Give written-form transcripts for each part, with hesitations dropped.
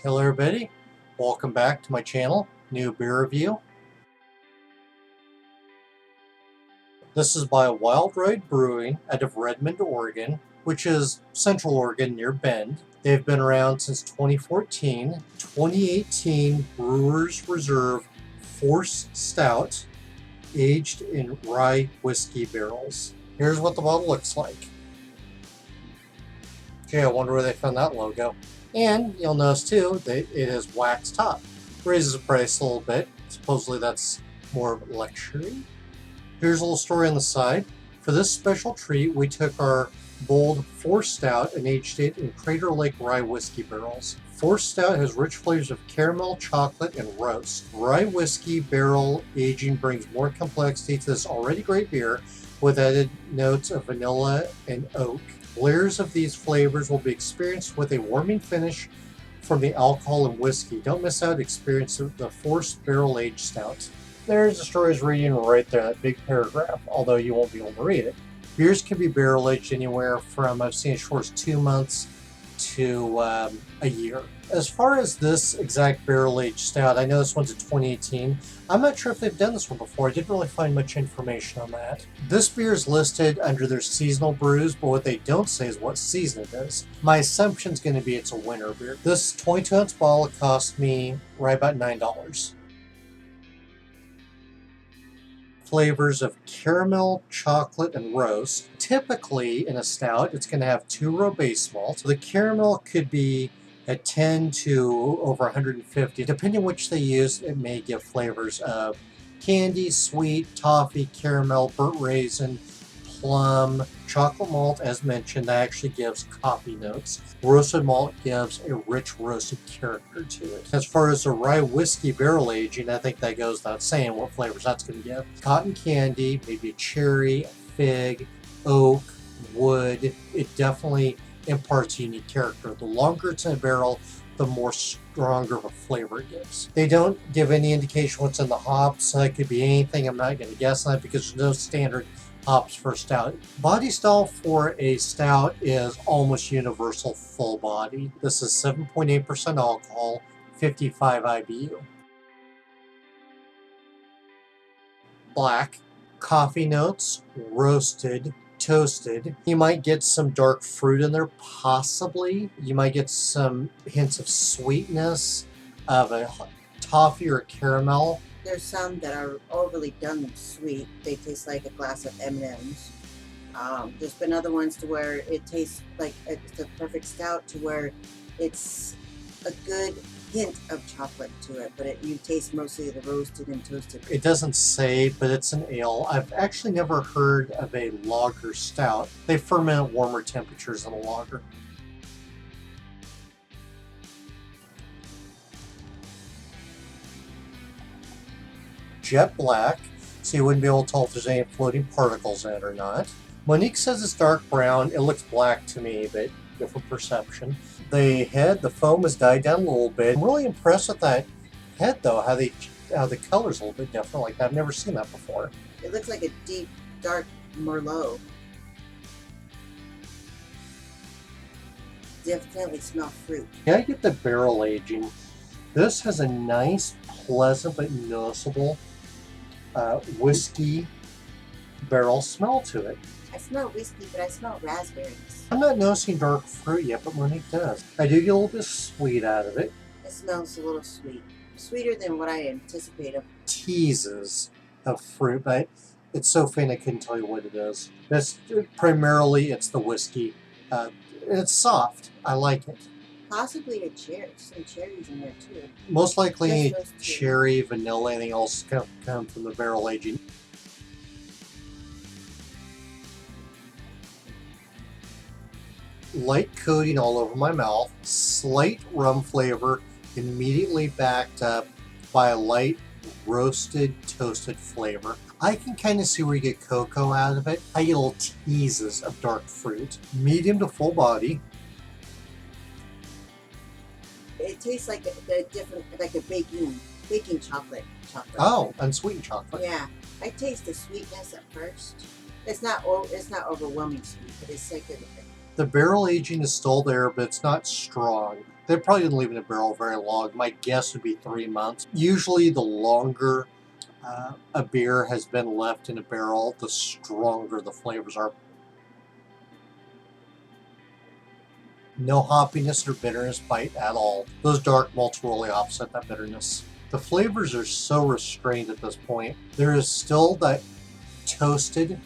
Hello everybody, welcome back to my channel, new beer review. This is by Wild Ride Brewing out of Redmond, Oregon, which is Central Oregon near Bend. They've been around since 2014. 2018 Brewers Reserve Forced Stout, aged in rye whiskey barrels. Here's what the bottle looks like. Okay, I wonder where they found that logo. And you'll notice too that it has wax top. Raises the price a little bit. Supposedly that's more of luxury. Here's a little story on the side. For this special treat, we took our bold Forced Stout and aged it in Crater Lake rye whiskey barrels. Forced Stout has rich flavors of caramel, chocolate, and roast. Rye whiskey barrel aging brings more complexity to this already great beer with added notes of vanilla and oak. Layers of these flavors will be experienced with a warming finish from the alcohol and whiskey. Don't miss out on experience of the Forced Barrel Aged Stout. There's the story's reading right there, that big paragraph, although you won't be able to read it. Beers can be barrel aged anywhere from, I've seen as short as 2 months to a year. As far as this exact barrel aged stout, I know this one's a 2018. I'm not sure if they've done this one before. I didn't really find much information on that. This beer is listed under their seasonal brews, but what they don't say is what season it is. My assumption is going to be it's a winter beer. This 22-ounce bottle cost me right about $9. Flavors of caramel, chocolate, and roast. Typically in a stout, it's going to have 2 row base malts. So the caramel could be at 10 to over 150. Depending on which they use, it may give flavors of candy, sweet, toffee, caramel, burnt raisin, plum. Chocolate malt, as mentioned, that actually gives coffee notes. Roasted malt gives a rich roasted character to it. As far as the rye whiskey barrel aging, I think that goes without saying what flavors that's going to give. Cotton candy, maybe a cherry, a fig, oak, wood. It definitely imparts a unique character. The longer it's in a barrel, the more stronger of a flavor it gives. They don't give any indication what's in the hops, so that could be anything. I'm not going to guess on it because there's no standard hops for a stout. Body style for a stout is almost universal full body. This is 7.8% alcohol, 55 IBU. Black, coffee notes, roasted, toasted. You might get some dark fruit in there, possibly. You might get some hints of sweetness, of a toffee or a caramel. There's some that are overly done sweet. They taste like a glass of M&Ms. There's been other ones to where it tastes like it's a perfect stout to where it's a good hint of chocolate to it, but you taste mostly the roasted and toasted. It doesn't say, but it's an ale. I've actually never heard of a lager stout. They ferment at warmer temperatures than a lager. Jet black, so you wouldn't be able to tell if there's any floating particles in it or not. Monique says it's dark brown. It looks black to me, but different perception. The head, the foam has died down a little bit. I'm really impressed with that head though, how the color's a little bit different like that. I've never seen that before. It looks like a deep, dark Merlot. Definitely smell fruit. Yeah, I get the barrel aging. This has a nice, pleasant, but noticeable whiskey barrel smell to it. I smell whiskey, but I smell raspberries. I'm not noticing dark fruit yet, but Monique does. I do get a little bit sweet out of it. It smells a little sweet. Sweeter than what I anticipated. Teases of fruit, but it's so faint I couldn't tell you what it is. Primarily, it's the whiskey. It's soft. I like it. Possibly some cherries in there too. Most likely Just those two. cherry, vanilla, anything else come from the barrel aging. Light coating all over my mouth, slight rum flavor, immediately backed up by a light roasted, toasted flavor. I can kind of see where you get cocoa out of it. I get little teases of dark fruit. Medium to full body. It tastes like a baking chocolate. Oh, unsweetened chocolate. Yeah, I taste the sweetness at first. It's not overwhelming sweet, but it's like The barrel aging is still there, but it's not strong. They probably didn't leave it in a barrel very long. My guess would be 3 months. Usually the longer a beer has been left in a barrel, the stronger the flavors are. No hoppiness or bitterness bite at all. Those dark malts really offset that bitterness. The flavors are so restrained at this point. There is still that toasted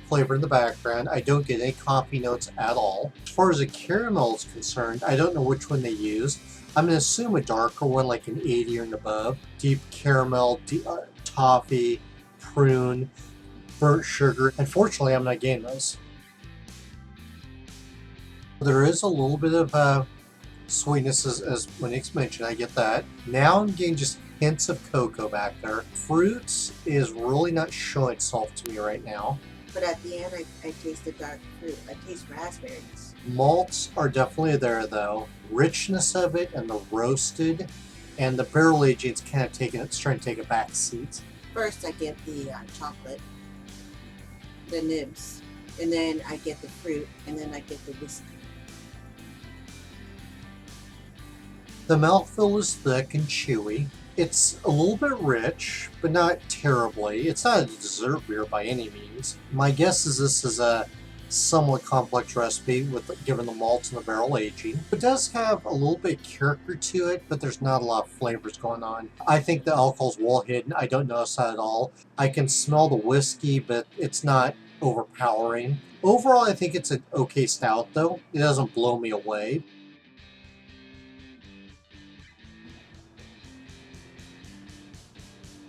flavor in the background. I don't get any coffee notes at all. As far as the caramel is concerned, I don't know which one they used. I'm going to assume a darker one, like an 80 or and above. Deep caramel, toffee, prune, burnt sugar. Unfortunately, I'm not getting those. There is a little bit of sweetness as Monique's mentioned. I get that. Now I'm getting just hints of cocoa back there. Fruits is really not showing itself to me right now. But at the end, I taste the dark fruit. I taste raspberries. Malts are definitely there though. Richness of it and the roasted and the barrel aging's kind of trying to take a back seat. First, I get the chocolate, the nibs, and then I get the fruit, and then I get the whiskey. The mouthfeel is thick and chewy. It's a little bit rich, but not terribly. It's not a dessert beer by any means. My guess is this is a somewhat complex recipe given the malts and the barrel aging. It does have a little bit of character to it, but there's not a lot of flavors going on. I think the alcohol's well hidden. I don't notice that at all. I can smell the whiskey, but it's not overpowering. Overall, I think it's an okay stout though. It doesn't blow me away.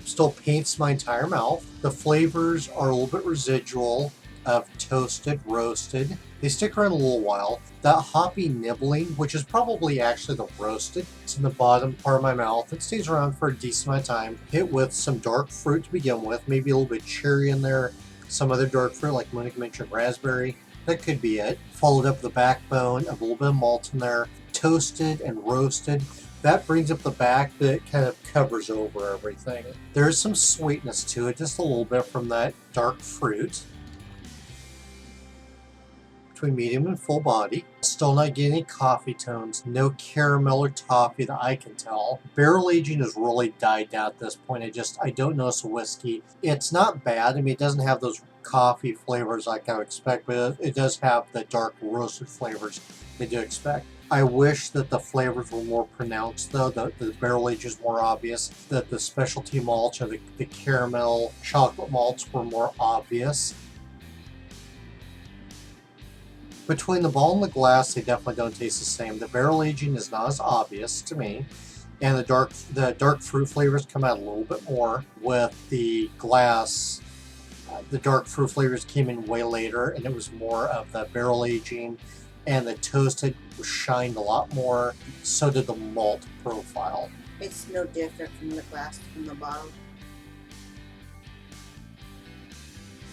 Still paints my entire mouth. The flavors are a little bit residual of toasted, roasted. They stick around a little while. That hoppy nibbling, which is probably actually the roasted, it's in the bottom part of my mouth. It stays around for a decent amount of time. Hit with some dark fruit to begin with, maybe a little bit cherry in there, some other dark fruit like Monique mentioned, raspberry. That could be it. Followed up with the backbone of a little bit of malt in there, toasted and roasted. That brings up the back, but it kind of covers over everything. There's some sweetness to it, just a little bit from that dark fruit. Between medium and full body. Still not getting any coffee tones. No caramel or toffee that I can tell. Barrel aging has really died down at this point. I don't notice a whiskey. It's not bad. I mean, it doesn't have those coffee flavors like I would expect, but it does have the dark roasted flavors they do expect. I wish that the flavors were more pronounced though, the barrel age is more obvious, that the specialty malts or the caramel chocolate malts were more obvious. Between the ball and the glass, they definitely don't taste the same. The barrel aging is not as obvious to me, and the dark fruit flavors come out a little bit more. With the glass, the dark fruit flavors came in way later, and it was more of the barrel aging, and the toasted shined a lot more. So did the malt profile. It's no different from the glass from the bottle.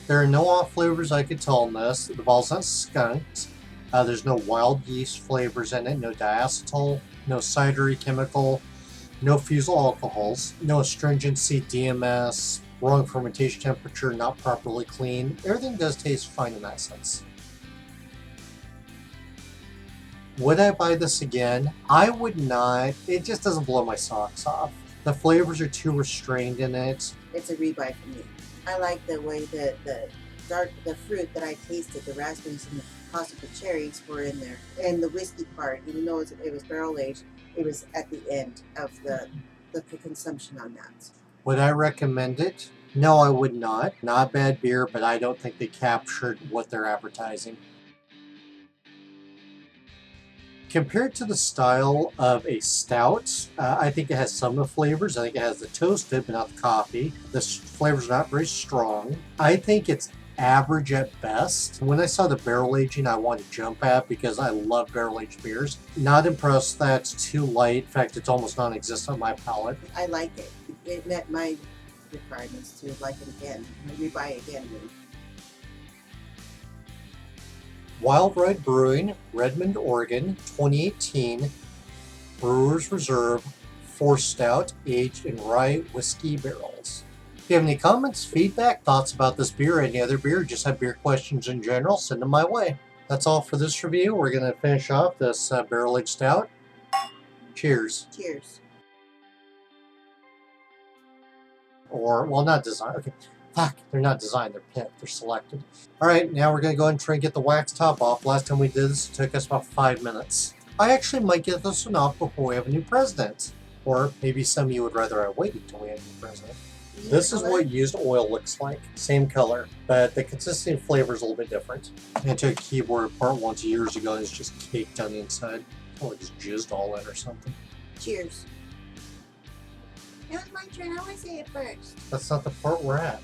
There are no off flavors I could tell in this. The bottle's not skunked. There's no wild yeast flavors in it, no diacetyl, no cidery chemical, no fusel alcohols, no astringency, DMS, wrong fermentation temperature, not properly clean. Everything does taste fine in that sense. Would I buy this again? I would not. It just doesn't blow my socks off. The flavors are too restrained in it. It's a rebuy for me. I like the way that the fruit that I tasted, the raspberries and the possible cherries were in there. And the whiskey part, even though it was barrel aged, it was at the end of the consumption on that. Would I recommend it? No, I would not. Not bad beer, but I don't think they captured what they're advertising. Compared to the style of a stout, I think it has some of the flavors. I think it has the toasted, but not the coffee. The flavors are not very strong. I think it's average at best. When I saw the barrel aging, I wanted to jump at because I love barrel aged beers. Not impressed that it's too light. In fact, it's almost non-existent on my palate. I like it. It met my requirements to like it again. Maybe buy it again. Wild Ride Brewing, Redmond, Oregon, 2018. Brewers Reserve 4 Stout, aged in rye whiskey barrels. If you have any comments, feedback, thoughts about this beer or any other beer, just have beer questions in general, send them my way. That's all for this review. We're going to finish off this barrel-aged stout. Cheers. Cheers. Or, well, not design. Okay. Fuck, they're not designed, they're picked, they're selected. Alright, now we're going to go ahead and try and get the wax top off. Last time we did this, it took us about 5 minutes. I actually might get this one off before we have a new president. Or maybe some of you would rather I wait until we have a new president. This is what used oil looks like. Same color, but the consistency and flavor is a little bit different. I took a keyboard apart once years ago and it's just caked on the inside. Oh, it just jizzed all in or something. Cheers. It was my turn. I want to say it first. That's not the part we're at.